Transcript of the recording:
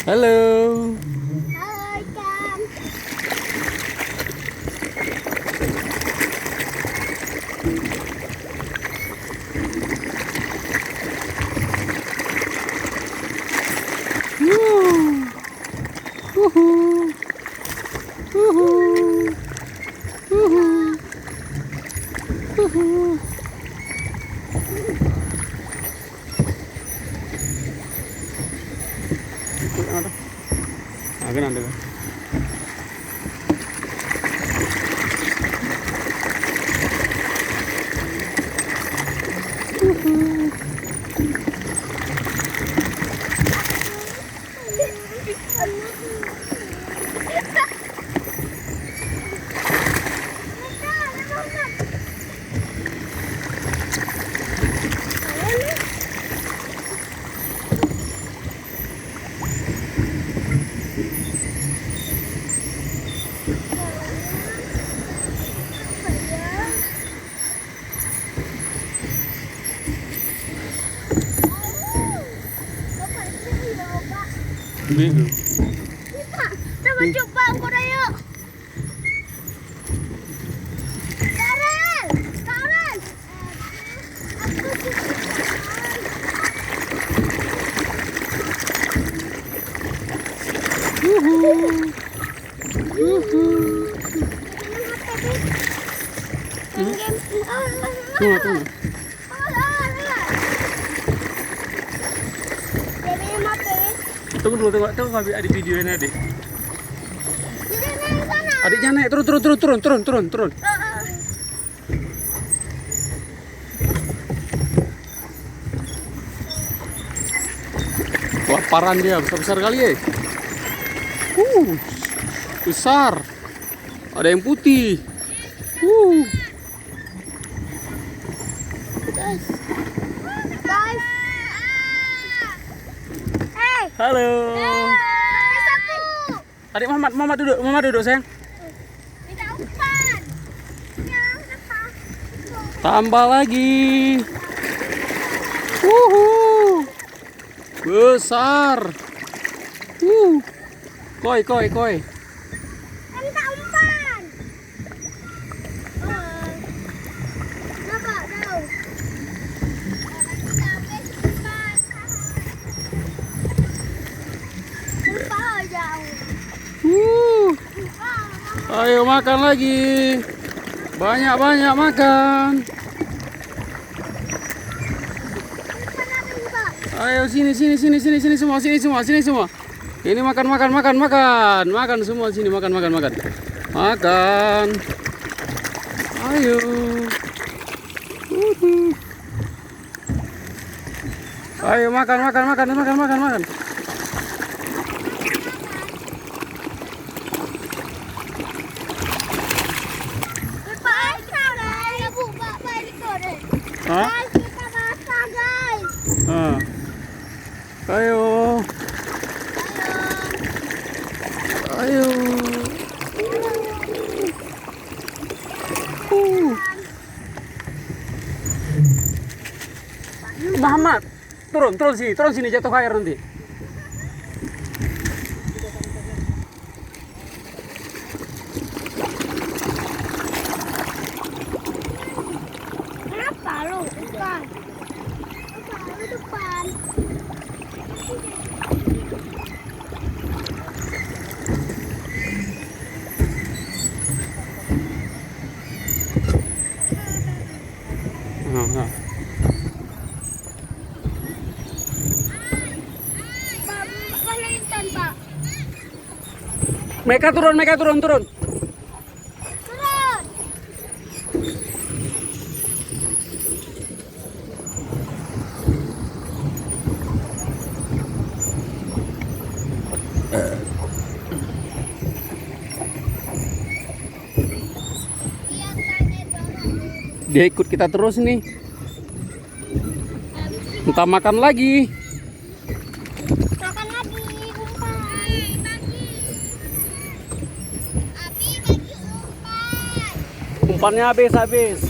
Halo. Halo ikan. Agak nanti. Bingung. Coba coba angkut ayo. Karen, Karen. Aku Tunggu. Tunggu dulu, tunggu adik videoin adik. Adiknya naik, turun. Wah, paran dia, besar kali ya. Besar. Ada yang putih. Guys. Hey. Halo. Adik Mama duduk sayang. Minta umpan. Tambah lagi. Besar. Koi. Minta umpan. Nampak tahu. Ayo makan lagi. Banyak makan. Ayo sini semua. Ini makan. Makan semua sini makan. Makan. Ayo. Ayo makan. Hah? Kita masak guys. Ayo. Muhammad, turun sini jatuh air nanti. Kenapa lu? Bukan. Lu depan. Mereka turun. Turun. Dia ikut kita terus nih. Entah makan lagi. Makan lagi, umpan. Umpannya habis.